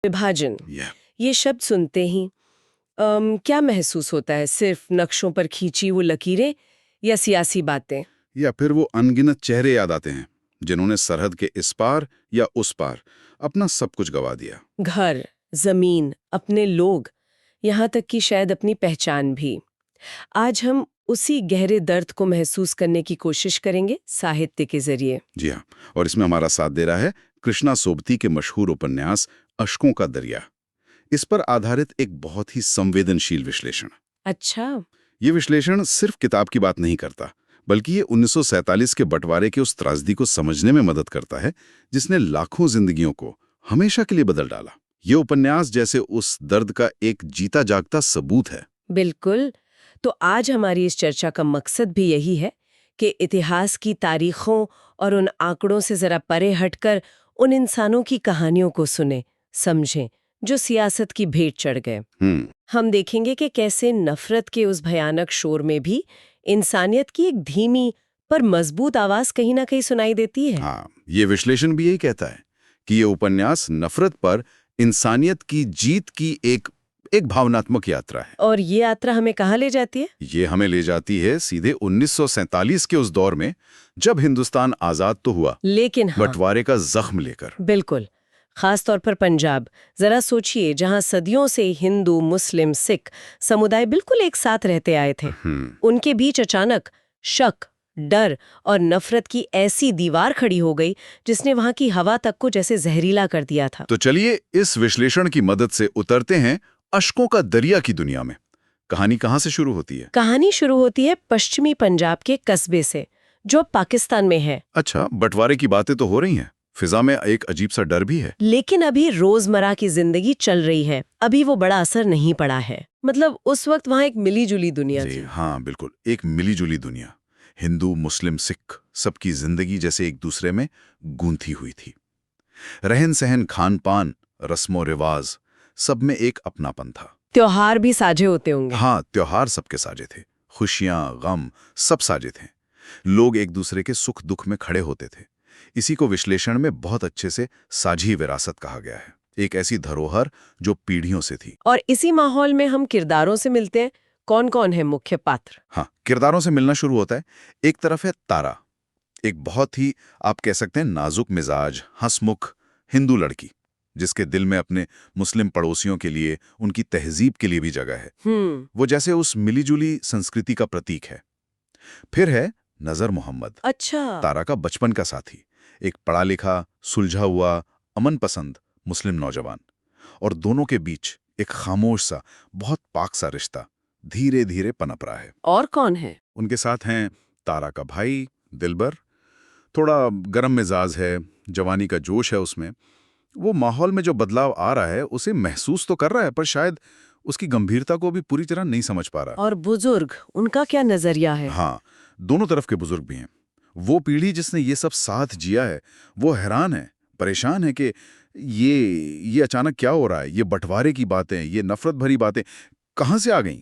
विभाजन, ये शब्द सुनते ही क्या महसूस होता है? सिर्फ नक्शों पर खींची वो लकीरें या सियासी बातें? या फिर वो अनगिनत चेहरे याद आते हैं जिन्होंने सरहद के इस पार या उस पार अपना सब कुछ गवा दिया। घर, जमीन, अपने लोग, यहाँ तक कि शायद अपनी पहचान भी। आज हम उसी गहरे दर्द को महसूस करने की कोशिश करेंगे साहित्य के जरिए। जी हाँ, और इसमें हमारा साथ दे रहा है कृष्णा सोबती के मशहूर उपन्यास अश्कों का दरिया। इस पर आधारित एक बहुत ही संवेदनशील विश्लेषण। अच्छा। ये विश्लेषण सिर्फ किताब की बात नहीं करता, बल्कि ये 1947 के बंटवारे के उस त्रासदी को समझने में मदद करता है जिसने लाखों जिंदगियों को हमेशा के लिए बदल डाला। ये उपन्यास जैसे उस दर्द का एक जीता जागता सबूत है। बिल्कुल। तो आज हमारी इस चर्चा का मकसद भी यही है कि इतिहास की तारीखों और उन आंकड़ों से जरा परे हटकर उन इंसानों की कहानियों को सुने, समझें, जो सियासत की भेंट चढ़ गए। हम देखेंगे कि कैसे नफरत के उस भयानक शोर में भी इंसानियत की एक धीमी पर मजबूत आवाज कहीं ना कहीं सुनाई देती है। हाँ, ये विश्लेषण भी यही कहता है कि ये उपन्यास नफरत पर इंसानियत की जीत की एक भावनात्मक यात्रा है। और ये यात्रा हमें कहाँ ले जाती है? ये हमें ले जाती है सीधे 1947 के उस दौर में, जब हिंदुस्तान आजाद तो हुआ, लेकिन हाँ, बंटवारे का जख्म लेकर। बिल्कुल। खास तौर पर पंजाब। जरा सोचिए, जहां सदियों से हिंदू, मुस्लिम, सिख समुदाय बिल्कुल एक साथ रहते आए थे, उनके बीच अचानक शक, डर और नफरत की ऐसी दीवार खड़ी हो गई जिसने वहां की हवा तक को जैसे जहरीला कर दिया था। तो चलिए इस विश्लेषण की मदद से उतरते हैं अश्कों का दरिया की दुनिया में। कहानी कहाँ से शुरू होती है? कहानी शुरू होती है पश्चिमी पंजाब के कस्बे से, जो पाकिस्तान में है। अच्छा, बंटवारे की बातें तो हो रही हैं, फिजा में एक अजीब सा डर भी है। लेकिन अभी रोजमर्रा की जिंदगी चल रही है, अभी वो बड़ा असर नहीं पड़ा है। मतलब उस वक्त वहाँ एक मिली-जुली दुनिया थी। हाँ बिल्कुल, एक मिली-जुली दुनिया। हिंदू, मुस्लिम, सिख सबकी जिंदगी जैसे एक दूसरे में गूंथी हुई थी। रहन सहन, खान पान, रस्मों रिवाज, सब में एक अपनापन था। त्योहार भी साझे होते होंगे। हाँ, त्योहार सबके साझे थे, खुशियां, गम सब साझे थे। लोग एक दूसरे के सुख दुख में खड़े होते थे। इसी को विश्लेषण में बहुत अच्छे से साझी विरासत कहा गया है, एक ऐसी धरोहर जो पीढ़ियों से थी। और इसी माहौल में हम किरदारों से मिलते हैं। कौन कौन है मुख्य पात्र? हाँ, किरदारों से मिलना शुरू होता है। एक तरफ है तारा, एक बहुत ही आप कह सकते हैं नाजुक मिजाज, हंसमुख हिंदू लड़की, जिसके दिल में अपने मुस्लिम पड़ोसियों के लिए, उनकी तहजीब के लिए भी जगह है। वो जैसे उस मिलीजुली संस्कृति का प्रतीक है। फिर है नजर मोहम्मद। अच्छा। तारा का बचपन का साथी, एक पढ़ा लिखा, सुलझा हुआ, अमन पसंद मुस्लिम नौजवान। और दोनों के बीच एक खामोश सा, बहुत पाक सा रिश्ता धीरे धीरे पनप रहा है। और कौन है? उनके साथ हैं तारा का भाई दिलबर, थोड़ा गरम मिजाज है, जवानी का जोश है उसमें। वो माहौल में जो बदलाव आ रहा है उसे महसूस तो कर रहा है, पर शायद उसकी गंभीरता को भी पूरी तरह नहीं समझ पा रहा। और बुजुर्ग, उनका क्या नजरिया है? हाँ, दोनों तरफ के बुजुर्ग भी हैं। वो पीढ़ी जिसने ये सब साथ जिया है, वो हैरान है, परेशान है कि ये अचानक क्या हो रहा है। ये बंटवारे की बातें, ये नफरत भरी बातें कहाँ से आ गईं?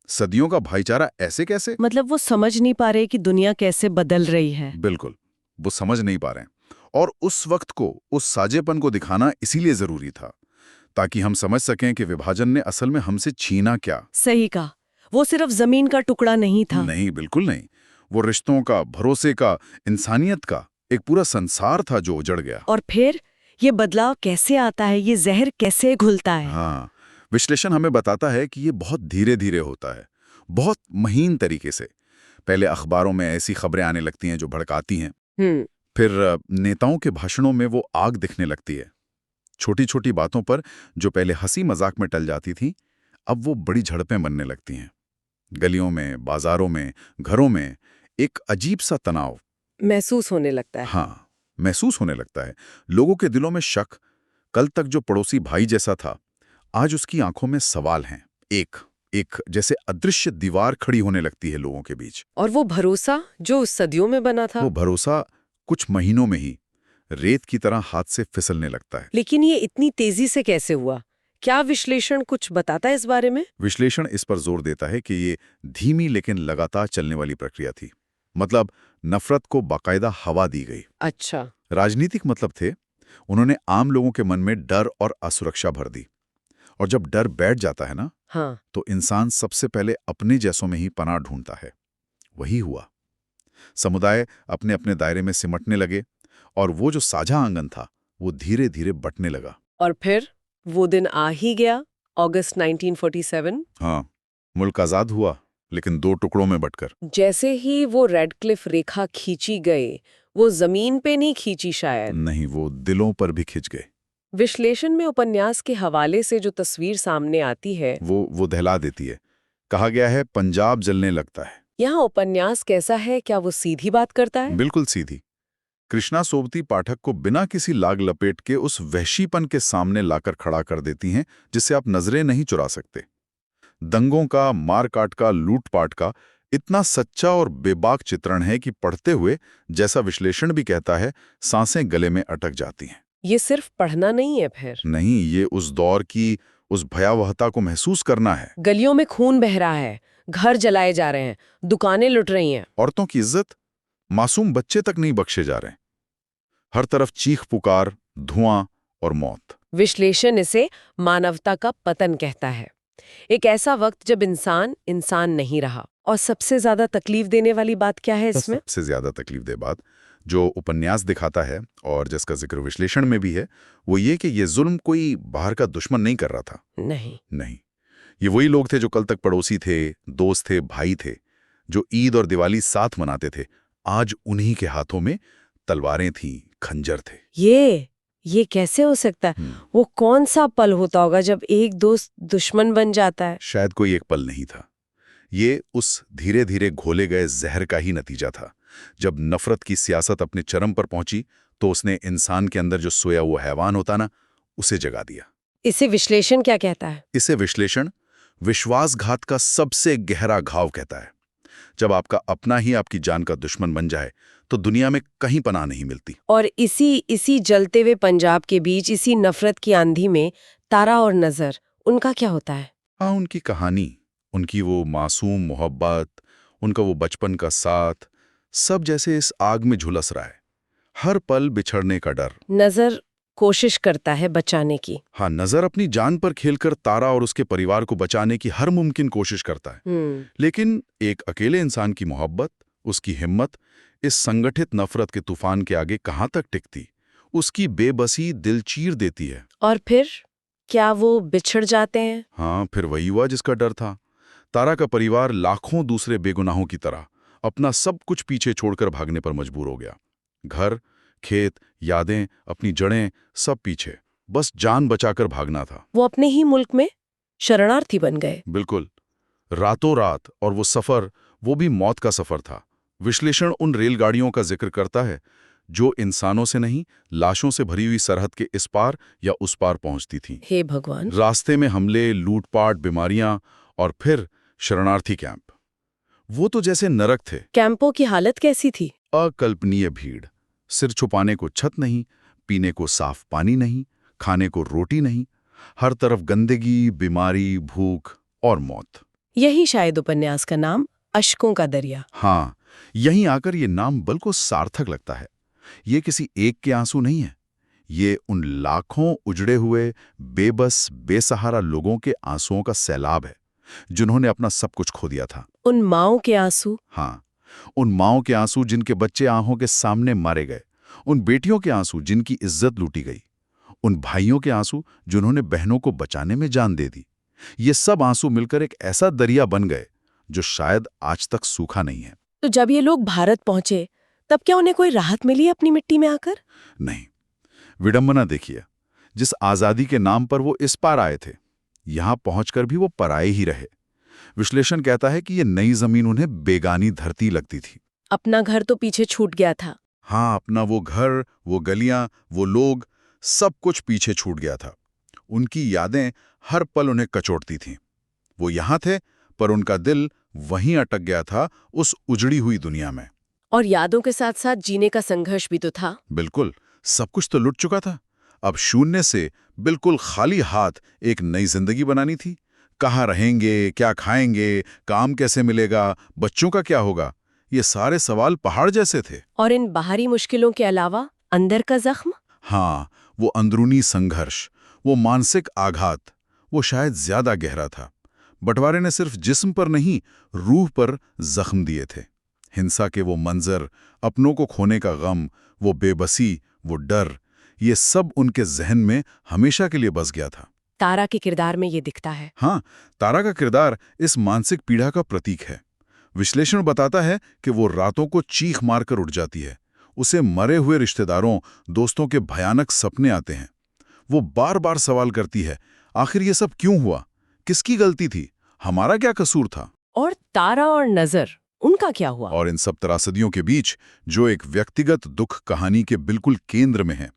सदियों का भाईचारा ऐसे कैसे? मतलब वो समझ नहीं पा रहे कि दुनिया कैसे बदल रही है। बिल्कुल, वो समझ नहीं पा रहे हैं। और उस वक्त को, उस साझेपन को दिखाना इसीलिए जरूरी था, ताकि हम समझ सकें कि विभाजन ने असल में हमसे छीना क्या। सही कहा। वो सिर्फ जमीन का टुकड़ा नहीं था। नहीं, बिल्कुल नहीं। वो रिश्तों का, भरोसे का, इंसानियत का एक पूरा संसार था जो उजड़ गया। और फिर ये बदलाव कैसे आता है, ये जहर कैसे घुलता है? हाँ, विश्लेषण हमें बताता है कि ये बहुत धीरे धीरे होता है, बहुत महीन तरीके से। पहले अखबारों में ऐसी खबरें आने लगती हैं जो भड़काती हैं। फिर नेताओं के भाषणों में वो आग दिखने लगती है। छोटी छोटी बातों पर जो पहले हंसी मजाक में टल जाती थी, अब वो बड़ी झड़पें बनने लगती हैं। गलियों में, बाजारों में, घरों में एक अजीब सा तनाव महसूस होने लगता है। हाँ, महसूस होने लगता है। लोगों के दिलों में शक, कल तक जो पड़ोसी भाई जैसा था, आज उसकी आंखों में सवाल हैं। एक एक जैसे अदृश्य दीवार खड़ी होने लगती है लोगों के बीच। और वो भरोसा जो सदियों में बना था, वो भरोसा कुछ महीनों में ही रेत की तरह हाथ से फिसलने लगता है। लेकिन ये इतनी तेजी से कैसे हुआ? क्या विश्लेषण कुछ बताता है इस बारे में? विश्लेषण इस पर जोर देता है कि ये धीमी लेकिन लगातार चलने वाली प्रक्रिया थी। मतलब नफरत को बाकायदा हवा दी गई। अच्छा। राजनीतिक मतलब थे, उन्होंने आम लोगों के मन में डर और असुरक्षा भर दी। और जब डर बैठ जाता है ना, हाँ, तो इंसान सबसे पहले अपने जैसों में ही पनाह ढूंढता है। वही हुआ। समुदाय अपने अपने दायरे में सिमटने लगे और वो जो साझा आंगन था वो धीरे धीरे बंटने लगा। और फिर वो दिन आ ही गया, अगस्त 1947। हाँ, मुल्क आजाद हुआ, लेकिन दो टुकड़ों में बंटकर। जैसे ही वो रेड क्लिफ रेखा खींची गई, वो जमीन पे नहीं खींची शायद, नहीं, वो दिलों पर भी खिंच गए। विश्लेषण में उपन्यास के हवाले से जो तस्वीर सामने आती है वो दहला देती है। कहा गया है पंजाब जलने लगता है। यहाँ उपन्यास कैसा है? क्या वो सीधी बात करता है? बिल्कुल सीधी। कृष्णा सोबती पाठक को बिना किसी लाग लपेट के उस वहशीपन के सामने लाकर खड़ा कर देती हैं जिससे आप नजरें नहीं चुरा सकते। दंगों का, मारकाट का, लूटपाट का इतना सच्चा और बेबाक चित्रण है कि पढ़ते हुए, जैसा विश्लेषण भी कहता है, सांसें गले में अटक जाती हैं। ये सिर्फ पढ़ना नहीं है फिर। नहीं, ये उस दौर की उस भयावहता को महसूस करना है। गलियों में खून बह रहा है, घर जलाए जा रहे हैं, दुकानें लुट रही हैं। औरतों की इज्जत, मासूम बच्चे तक नहीं बख्शे जा रहे। हर तरफ चीख पुकार, धुआं और मौत। विश्लेषण इसे मानवता का पतन कहता है। एक ऐसा वक्त जब इंसान इंसान नहीं रहा। और सबसे ज्यादा तकलीफ देने वाली बात क्या है इसमें? सबसे ज्यादा तकलीफदेह बात जो उपन्यास दिखाता है और जिसका जिक्र विश्लेषण में भी है, वो ये कि ये जुल्म कोई बाहर का दुश्मन नहीं कर रहा था। नहीं, ये वही लोग थे जो कल तक पड़ोसी थे, दोस्त थे, भाई थे, जो ईद और दिवाली साथ मनाते थे। आज उन्हीं के हाथों में तलवारें थीं, खंजर थे। ये कैसे हो सकता है? वो कौन सा पल होता होगा जब एक दोस्त दुश्मन बन जाता है? शायद कोई एक पल नहीं था। ये उस धीरे धीरे घोले गए जहर का ही नतीजा था। जब नफरत की सियासत अपने चरम पर पहुंची तो उसने इंसान के अंदर जो सोया हुआ हैवान होता ना, उसे जगा दिया। इसे विश्लेषण क्या कहता है? इसे विश्लेषण विश्वासघात का सबसे गहरा घाव कहता है। जब आपका अपना ही आपकी जान का दुश्मन बन जाए तो दुनिया में कहीं पनाह नहीं मिलती। और इसी जलते हुए पंजाब के बीच, इसी नफरत की आंधी में तारा और नजर, उनका क्या होता है? हाँ, उनकी कहानी, उनकी वो मासूम मोहब्बत, उनका वो बचपन का साथ, सब जैसे इस आग में झुलस रहा है। हर पल बिछड़ने का डर। नजर कोशिश करता है बचाने की। हाँ, नजर अपनी जान पर खेलकर तारा और उसके परिवार को बचाने की हर मुमकिन कोशिश करता है। लेकिन एक अकेले इंसान की मोहब्बत, उसकी हिम्मत इस संगठित नफरत के तूफान के आगे कहाँ तक टिकती? उसकी बेबसी दिल चीर देती है। और फिर क्या वो बिछड़ जाते हैं? हाँ, फिर वही हुआ जिसका डर था। तारा का परिवार लाखों दूसरे बेगुनाहों की तरह अपना सब कुछ पीछे छोड़कर भागने पर मजबूर हो गया। घर, खेत, यादें, अपनी जड़ें, सब पीछे। बस जान बचाकर भागना था। वो अपने ही मुल्क में शरणार्थी बन गए। बिल्कुल, रातों रात। और वो सफर, वो भी मौत का सफर था। विश्लेषण उन रेलगाड़ियों का जिक्र करता है जो इंसानों से नहीं, लाशों से भरी हुई सरहद के इस पार या उस पार पहुंचती थीं। हे भगवान! रास्ते में हमले, लूटपाट, बीमारियां और फिर शरणार्थी कैंप। वो तो जैसे नरक थे। कैंपों की हालत कैसी थी? अकल्पनीय भीड़। सिर छुपाने को छत नहीं, पीने को साफ पानी नहीं, खाने को रोटी नहीं, हर तरफ गंदगी, बीमारी, भूख और मौत। यही शायद उपन्यास का नाम, अश्कों का दरिया। हाँ, यहीं आकर ये नाम बल्कि सार्थक लगता है। ये किसी एक के आंसू नहीं है, ये उन लाखों उजड़े हुए, बेबस, बेसहारा लोगों के आंसुओं का सैलाब है जिन्होंने अपना सब कुछ खो दिया था। उन माँओं के आंसू। हाँ, उन माँओं के आंसू जिनके बच्चे आंखों के सामने मारे गए, उन बेटियों के आंसू जिनकी इज्जत लूटी गई, उन भाइयों के आंसू जिन्होंने बहनों को बचाने में जान दे दी। ये सब आंसू मिलकर एक ऐसा दरिया बन गए जो शायद आज तक सूखा नहीं है। तो जब ये लोग भारत पहुंचे, तब क्या उन्हें कोई राहत मिली अपनी मिट्टी में आकर? नहीं। विडंबना देखिए, जिस आजादी के नाम पर वो इस पार आए थे, यहां पहुंचकर भी वो पराए ही रहे। विश्लेषण कहता है कि ये नई जमीन उन्हें बेगानी धरती लगती थी। अपना घर तो पीछे छूट गया था। हाँ, अपना वो घर, वो गलियां, वो लोग, सब कुछ पीछे छूट गया था। उनकी यादें हर पल उन्हें कचोटती थीं। वो यहां थे, पर उनका दिल वहीं अटक गया था, उस उजड़ी हुई दुनिया में। और यादों के साथ साथ जीने का संघर्ष भी तो था। बिल्कुल, सब कुछ तो लुट चुका था। अब शून्य से, बिल्कुल खाली हाथ एक नई जिंदगी बनानी थी। कहाँ रहेंगे, क्या खाएंगे, काम कैसे मिलेगा, बच्चों का क्या होगा, ये सारे सवाल पहाड़ जैसे थे। और इन बाहरी मुश्किलों के अलावा अंदर का जख्म? हाँ, वो अंदरूनी संघर्ष, वो मानसिक आघात, वो शायद ज्यादा गहरा था। बंटवारे ने सिर्फ जिस्म पर नहीं, रूह पर जख्म दिए थे। हिंसा के वो मंजर, अपनों को खोने का गम, वो बेबसी, वो डर, ये सब उनके जहन में हमेशा के लिए बस गया था। तारा के किरदार में ये दिखता है। हाँ, तारा का किरदार इस मानसिक पीड़ा का प्रतीक है। विश्लेषण बताता है कि वो रातों को चीख मारकर उठ जाती है। उसे मरे हुए रिश्तेदारों, दोस्तों के भयानक सपने आते हैं। वो बार बार सवाल करती है, आखिर ये सब क्यों हुआ? किसकी गलती थी? हमारा क्या कसूर था? और तारा और नजर, उनका क्या हुआ? और इन सब त्रासदियों के बीच जो एक व्यक्तिगत दुख कहानी के बिल्कुल केंद्र में है,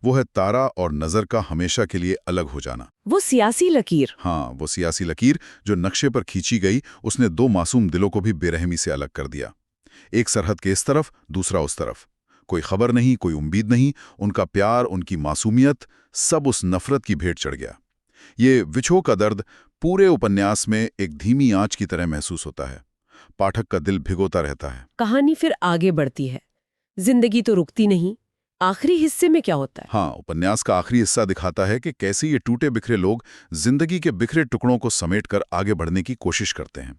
वो है तारा और नजर का हमेशा के लिए अलग हो जाना। वो सियासी लकीर। हाँ, वो सियासी लकीर जो नक्शे पर खींची गई, उसने दो मासूम दिलों को भी बेरहमी से अलग कर दिया। एक सरहद के इस तरफ, दूसरा उस तरफ। कोई खबर नहीं, कोई उम्मीद नहीं, उनका प्यार, उनकी मासूमियत, सब उस नफरत की भेंट चढ़ गया। ये विछोह का दर्द पूरे उपन्यास में एक धीमी आंच की तरह महसूस होता है। पाठक का दिल भिगोता रहता है। कहानी फिर आगे बढ़ती है। जिंदगी तो रुकती नहीं। आखिरी हिस्से में क्या होता है? हाँ, उपन्यास का आखिरी हिस्सा दिखाता है कि कैसे ये टूटे बिखरे लोग जिंदगी के बिखरे टुकड़ों को समेटकर आगे बढ़ने की कोशिश करते हैं।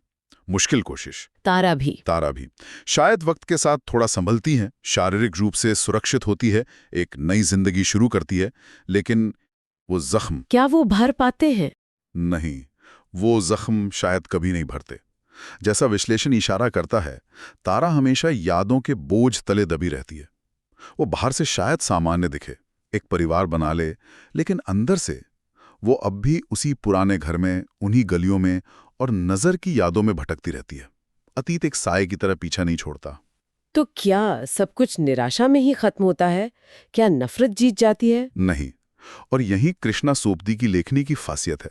मुश्किल कोशिश। तारा भी शायद वक्त के साथ थोड़ा संभलती है, शारीरिक रूप से सुरक्षित होती है, एक नई जिंदगी शुरू करती है, लेकिन वो जख्म, क्या वो भर पाते हैं? नहीं, वो जख्म शायद कभी नहीं भरते। जैसा विश्लेषण इशारा करता है, तारा हमेशा यादों के बोझ तले दबी रहती है। वो बाहर से शायद सामान्य दिखे, एक परिवार बना ले, लेकिन अंदर से वो अब भी उसी पुराने घर में, उन्हीं गलियों में और नजर की यादों में भटकती रहती है। अतीत एक साए की तरह पीछा नहीं छोड़ता। तो क्या सब कुछ निराशा में ही खत्म होता है? क्या नफरत जीत जाती है? नहीं, और यही कृष्णा सोपदी की लेखनी की खासियत है।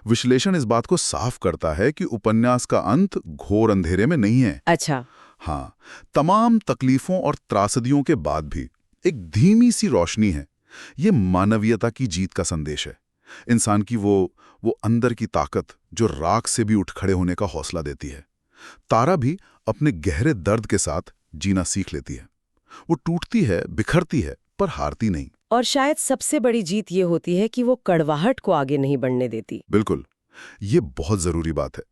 विश्लेषण इस बात को साफ करता है कि उपन्यास का अंत घोर अंधेरे में नहीं है। अच्छा। हाँ, तमाम तकलीफों और त्रासदियों के बाद भी एक धीमी सी रोशनी है। ये मानवीयता की जीत का संदेश है। इंसान की वो अंदर की ताकत जो राख से भी उठ खड़े होने का हौसला देती है। तारा भी अपने गहरे दर्द के साथ जीना सीख लेती है। वो टूटती है, बिखरती है, पर हारती नहीं। और शायद सबसे बड़ी जीत ये होती है कि वो कड़वाहट को आगे नहीं बढ़ने देती। बिल्कुल, ये बहुत जरूरी बात है।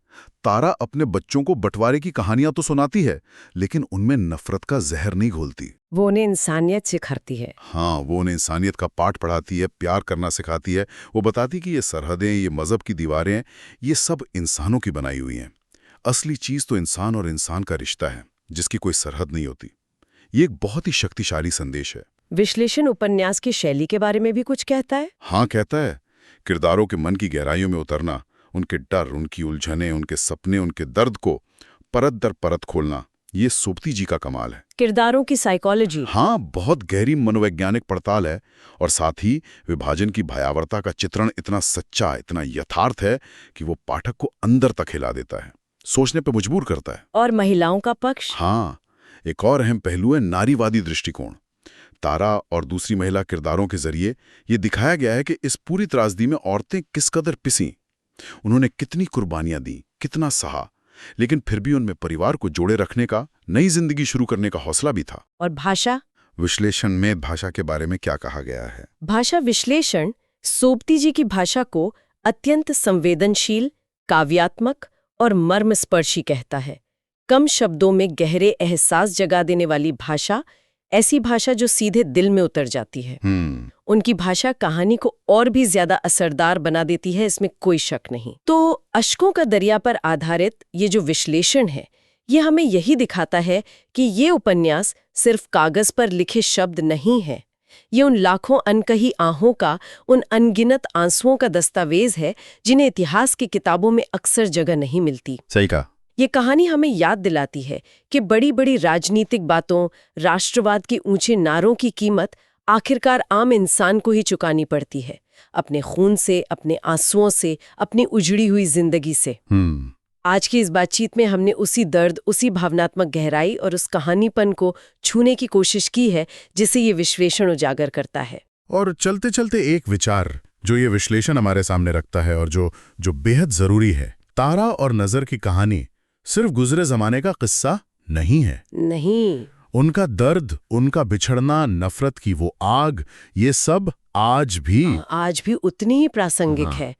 तारा अपने बच्चों को बंटवारे की कहानियां तो सुनाती है, लेकिन उनमें नफरत का जहर नहीं घोलती। वो उन्हें इंसानियत सिखाती है। हाँ, वो उन्हें इंसानियत का पाठ पढ़ाती है, प्यार करना सिखाती है। वो बताती कि ये सरहदें, ये मजहब की दीवारें, ये सब इंसानों की बनाई हुई हैं। असली चीज तो इंसान और इंसान का रिश्ता है, जिसकी कोई सरहद नहीं होती। ये एक बहुत ही शक्तिशाली संदेश है। विश्लेषण उपन्यास की शैली के बारे में भी कुछ कहता है? हाँ, कहता है। किरदारों के मन की गहराइयों में उतरना, उनके डर, उनकी उलझनें, उनके सपने, उनके दर्द को परत दर परत खोलना, ये सोपती जी का कमाल है। किरदारों की साइकोलॉजी। हाँ, बहुत गहरी मनोवैज्ञानिक पड़ताल है। और साथ ही विभाजन की भयावरता का चित्रण इतना सच्चा, इतना यथार्थ है कि वो पाठक को अंदर तक हिला देता है, सोचने पर मजबूर करता है। और महिलाओं का पक्ष? हाँ, एक और अहम पहलू है नारीवादी दृष्टिकोण। तारा और दूसरी महिला किरदारों के जरिए ये दिखाया गया है कि इस पूरी त्रासदी में औरतें किस कदर पिसीं। उन्होंने कितनी कुर्बानियां दी, कितना सहा, लेकिन फिर भी उनमें परिवार को जोड़े रखने का, नई जिंदगी शुरू करने का हौसला भी था। और भाषा? विश्लेषण में भाषा के बारे में क्या कहा गया है? भाषा विश्लेषण सोपती जी की भाषा को अत्यंत संवेदनशील, काव्यात्मक और मर्मस्पर्शी कहता है। कम शब्दों में गहरे एहसास जगा देने वाली भाषा, ऐसी भाषा जो सीधे दिल में उतर जाती है। उनकी भाषा कहानी को और भी ज्यादा असरदार बना देती है, इसमें कोई शक नहीं। तो अश्कों का दरिया पर आधारित ये जो विश्लेषण है, ये हमें यही दिखाता है कि ये उपन्यास सिर्फ कागज पर लिखे शब्द नहीं है। ये उन लाखों अनकही आहों का, उन अनगिनत आंसुओं का दस्तावेज है जिन्हें इतिहास की किताबों में अक्सर जगह नहीं मिलती। सही कहा। ये कहानी हमें याद दिलाती है कि बड़ी बड़ी राजनीतिक बातों, राष्ट्रवाद के ऊंचे नारों की कीमत आखिरकार आम इंसान को ही चुकानी पड़ती है, अपने खून से, अपने आंसुओं से, अपनी उजड़ी हुई जिंदगी से। आज की इस बातचीत में हमने उसी दर्द, उसी भावनात्मक गहराई और उस कहानीपन को छूने की कोशिश की है जिसे ये विश्लेषण उजागर करता है। और चलते चलते एक विचार जो ये विश्लेषण हमारे सामने रखता है और जो बेहद जरूरी है, तारा और नजर की कहानी सिर्फ गुजरे जमाने का किस्सा नहीं है। नहीं। उनका दर्द, उनका बिछड़ना, नफरत की वो आग, ये सब आज भी उतनी ही प्रासंगिक है।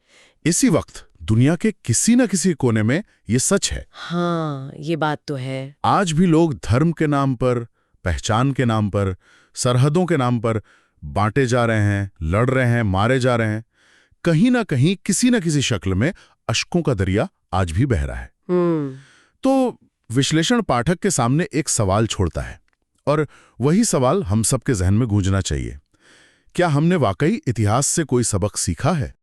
इसी वक्त दुनिया के किसी न किसी कोने में ये सच है। हाँ, ये बात तो है। आज भी लोग धर्म के नाम पर, पहचान के नाम पर, सरहदों के नाम पर बांटे जा रहे हैं, लड़ रहे हैं, मारे जा रहे हैं। कहीं ना कहीं, किसी न किसी शक्ल में अश्कों का दरिया आज भी बह रहा है। तो विश्लेषण पाठक के सामने एक सवाल छोड़ता है, और वही सवाल हम सबके जहन में गूंजना चाहिए। क्या हमने वाकई इतिहास से कोई सबक सीखा है?